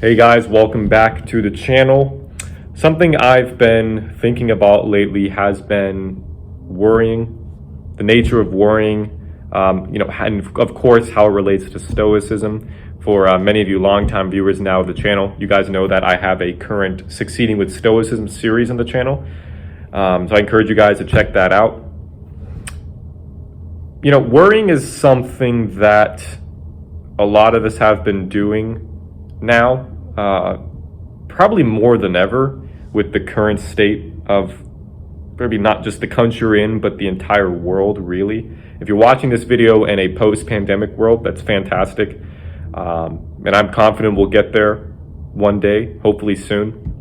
Hey guys, welcome back to the channel. Something I've been thinking about lately has been worrying, the nature of worrying, and of course how it relates to Stoicism. For many of you longtime viewers now of the channel, you guys know that I have a current Succeeding with Stoicism series on the channel. So I encourage you guys to check that out. Worrying is something that a lot of us have been doing now, probably more than ever with the current state of maybe not just the country we're in, but the entire world, really. If you're watching this video in a post-pandemic world, that's fantastic. And I'm confident we'll get there one day, hopefully soon.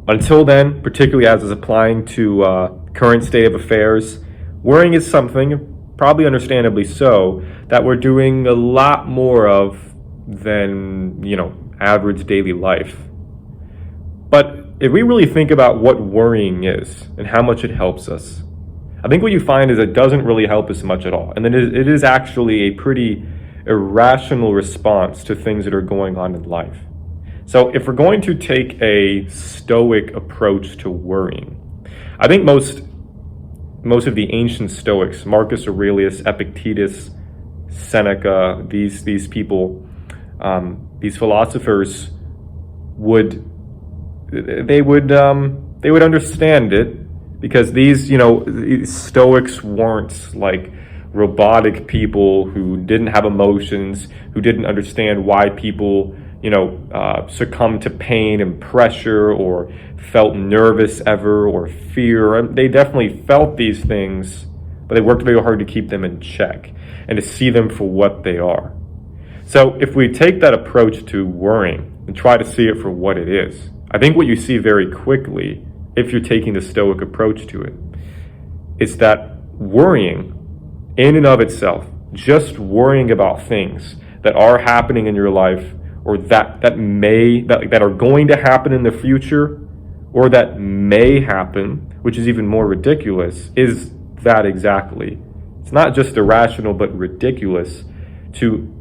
Until then, particularly as is applying to current state of affairs, worrying is something, probably understandably so, that we're doing a lot more of than, average daily life. But if we really think about what worrying is and how much it helps us, I think what you find is it doesn't really help us much at all. And then it is actually a pretty irrational response to things that are going on in life. So if we're going to take a Stoic approach to worrying, I think most of the ancient Stoics, Marcus Aurelius, Epictetus, Seneca, these people, these philosophers would understand it, because these Stoics weren't like robotic people who didn't have emotions, who didn't understand why people succumb to pain and pressure or felt nervous ever or fear. They definitely felt these things, but they worked very hard to keep them in check and to see them for what they are. So if we take that approach to worrying and try to see it for what it is, I think what you see very quickly, if you're taking the Stoic approach to it, is that worrying in and of itself, just worrying about things that are happening in your life, or that are going to happen in the future, or that may happen, which is even more ridiculous, is that exactly. It's not just irrational, but ridiculous to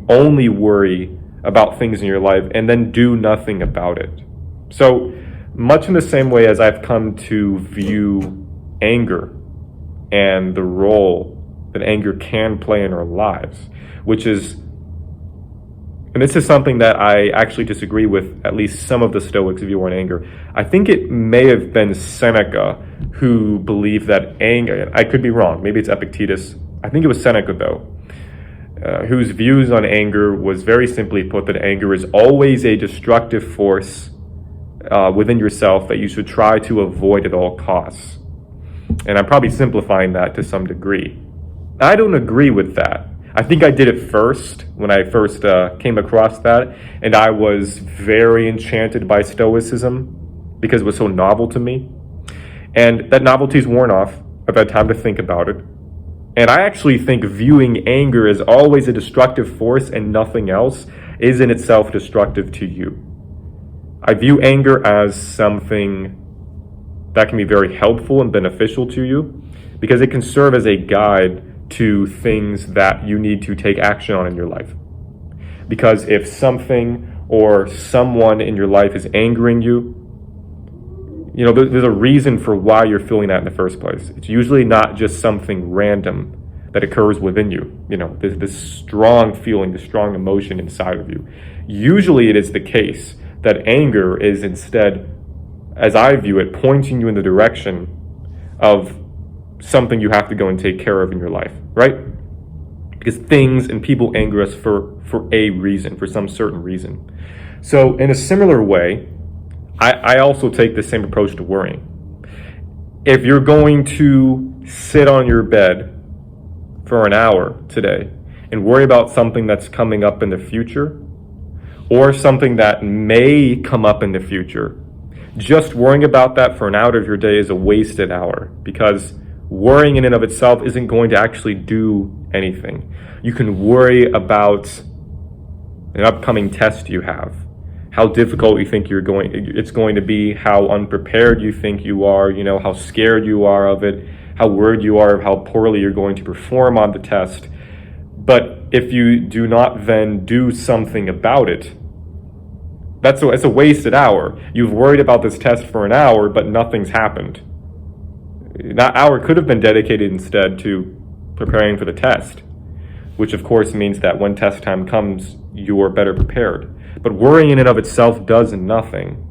only worry about things in your life and then do nothing about it. So much in the same way as I've come to view anger and the role that anger can play in our lives, which is, and this is something that I actually disagree with at least some of the Stoics' view on anger. I think it may have been Seneca who believed that anger, I could be wrong, maybe it's Epictetus, I think it was Seneca though, whose views on anger was very simply put that anger is always a destructive force within yourself that you should try to avoid at all costs. And I'm probably simplifying that to some degree. I don't agree with that. I think I did it first when I first came across that, and I was very enchanted by Stoicism because it was so novel to me. And that novelty's worn off. I've had time to think about it. And I actually think viewing anger as always a destructive force and nothing else is in itself destructive to you. I view anger as something that can be very helpful and beneficial to you, because it can serve as a guide to things that you need to take action on in your life. Because if something or someone in your life is angering you, there's a reason for why you're feeling that in the first place. It's usually not just something random that occurs within you. There's this strong feeling, this strong emotion inside of you. Usually it is the case that anger is instead, as I view it, pointing you in the direction of something you have to go and take care of in your life, right? Because things and people anger us for a reason, for some certain reason. So in a similar way, I also take the same approach to worrying. If you're going to sit on your bed for an hour today and worry about something that's coming up in the future, or something that may come up in the future, just worrying about that for an hour of your day is a wasted hour, because worrying in and of itself isn't going to actually do anything. You can worry about an upcoming test you have, how difficult you think it's going to be, how unprepared you think you are, how scared you are of it, how worried you are of how poorly you're going to perform on the test. But if you do not then do something about it, It's a wasted hour. You've worried about this test for an hour, but nothing's happened. That hour could have been dedicated instead to preparing for the test, which of course means that when test time comes, you're better prepared. But worrying in and of itself does nothing.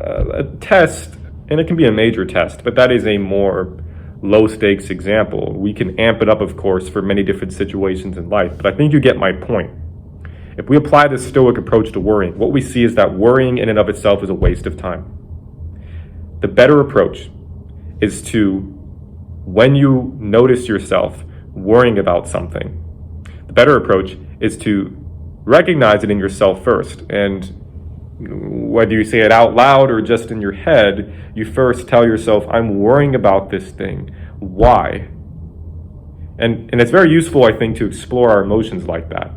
A test, and it can be a major test, but that is a more low stakes example. We can amp it up, of course, for many different situations in life, but I think you get my point. If we apply this Stoic approach to worrying, what we see is that worrying in and of itself is a waste of time. The better approach is to, when you notice yourself worrying about something, the better approach is to recognize it in yourself first. And whether you say it out loud or just in your head, you first tell yourself, I'm worrying about this thing. Why? And it's very useful, I think, to explore our emotions like that.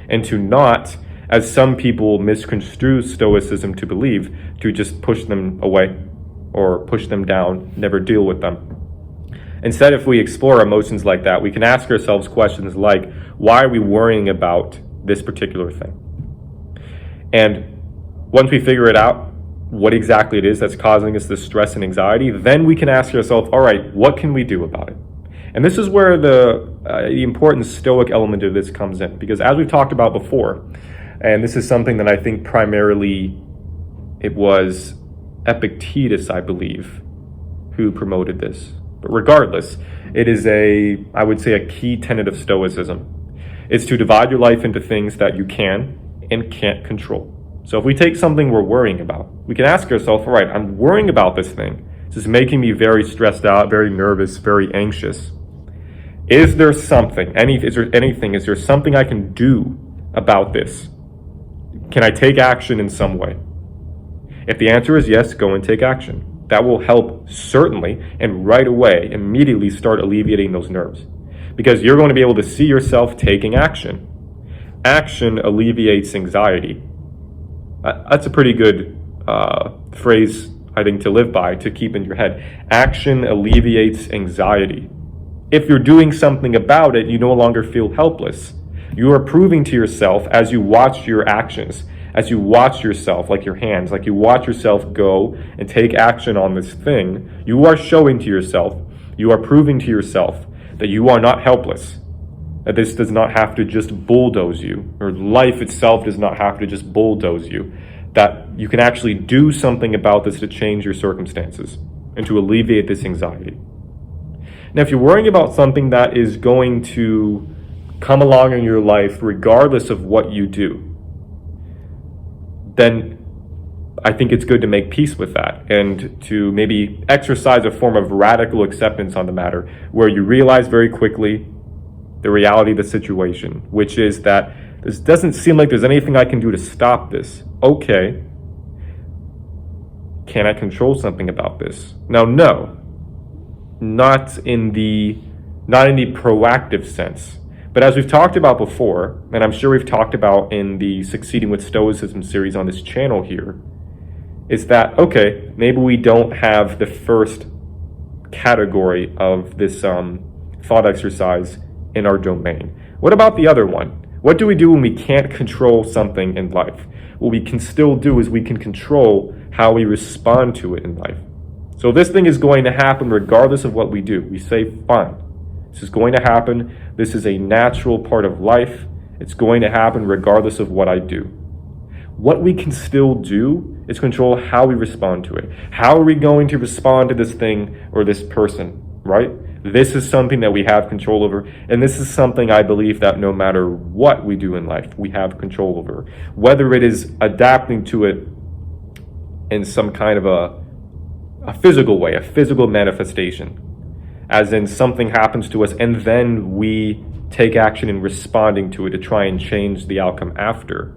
And to not, as some people misconstrue Stoicism to believe, to just push them away or push them down, never deal with them. Instead, if we explore our emotions like that, we can ask ourselves questions like, why are we worrying about this particular thing? And once we figure it out, what exactly it is that's causing us this stress and anxiety, then we can ask ourselves, all right, what can we do about it? And this is where the important Stoic element of this comes in, because as we've talked about before, and this is something that I think primarily it was Epictetus, I believe, who promoted this. But regardless, it is I would say a key tenet of Stoicism. It's to divide your life into things that you can and can't control. So if we take something we're worrying about, we can ask ourselves, all right, I'm worrying about this thing. This is making me very stressed out, very nervous, very anxious. Is there something, is there something I can do about this? Can I take action in some way? If the answer is yes, go and take action. That will help certainly, and right away, immediately start alleviating those nerves. Because you're going to be able to see yourself taking action. Action alleviates anxiety. That's a pretty good phrase, I think, to live by, to keep in your head. Action alleviates anxiety. If you're doing something about it, you no longer feel helpless. You are proving to yourself as you watch your actions, as you watch yourself, like your hands, like you watch yourself go and take action on this thing, you are showing to yourself, you are proving to yourself that you are not helpless, that this does not have to just bulldoze you, or life itself does not have to just bulldoze you, that you can actually do something about this to change your circumstances and to alleviate this anxiety. Now, if you're worrying about something that is going to come along in your life regardless of what you do, then I think it's good to make peace with that and to maybe exercise a form of radical acceptance on the matter, where you realize very quickly the reality of the situation, which is that this doesn't seem like there's anything I can do to stop this. Okay. Can I control something about this? Now, no. Not in the proactive sense. But as we've talked about before, and I'm sure we've talked about in the Succeeding with Stoicism series on this channel here, is that, okay, maybe we don't have the first category of this thought exercise in our domain. What about the other one? What do we do when we can't control something in life? What we can still do is we can control how we respond to it in life. So this thing is going to happen regardless of what we do. We say, fine, this is going to happen. This is a natural part of life. It's going to happen regardless of what I do. What we can still do is control how we respond to it. How are we going to respond to this thing or this person, right? This is something that we have control over. And this is something I believe that no matter what we do in life, we have control over. Whether it is adapting to it in some kind of a physical way, a physical manifestation, as in something happens to us and then we take action in responding to it to try and change the outcome after.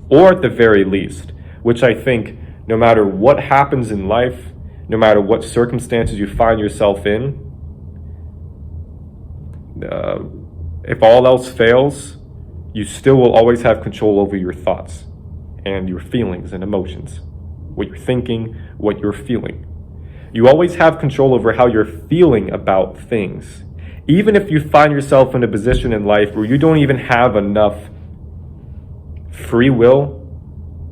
Or at the very least, which I think no matter what happens in life, no matter what circumstances you find yourself in, if all else fails, you still will always have control over your thoughts and your feelings and emotions, what you're thinking, what you're feeling. You always have control over how you're feeling about things. Even if you find yourself in a position in life where you don't even have enough free will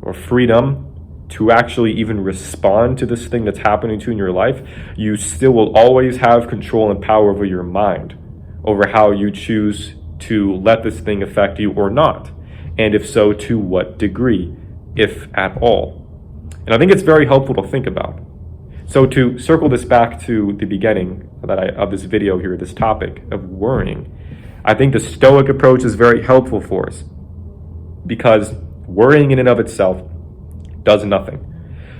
or freedom to actually even respond to this thing that's happening to you in your life, you still will always have control and power over your mind, over how you choose to let this thing affect you or not. And if so, to what degree, if at all. And I think it's very helpful to think about. So to circle this back to the beginning of this video here, this topic of worrying, I think the Stoic approach is very helpful for us, because worrying in and of itself does nothing.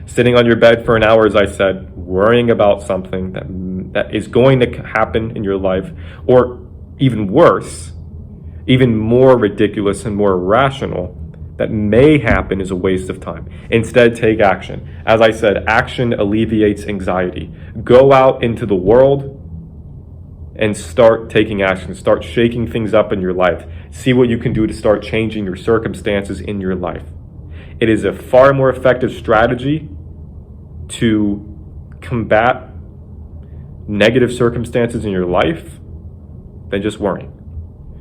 Sitting on your bed for an hour, as I said, worrying about something that is going to happen in your life, or even worse, even more ridiculous and more irrational, that may happen, is a waste of time. Instead, take action. As I said, action alleviates anxiety. Go out into the world and start taking action. Start shaking things up in your life. See what you can do to start changing your circumstances in your life. It is a far more effective strategy to combat negative circumstances in your life than just worrying.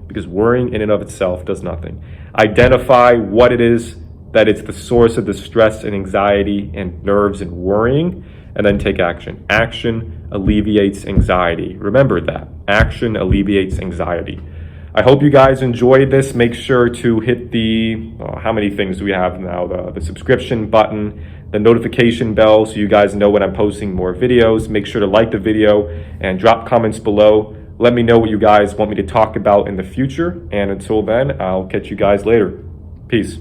Because worrying in and of itself does nothing. Identify what it is that is the source of the stress and anxiety and nerves and worrying, and then take action. Action alleviates anxiety. Remember that. Action alleviates anxiety. I hope you guys enjoyed this. Make sure to hit the, how many things do we have now? The subscription button, the notification bell, so you guys know when I'm posting more videos. Make sure to like the video and drop comments below. Let me know what you guys want me to talk about in the future. And until then, I'll catch you guys later. Peace.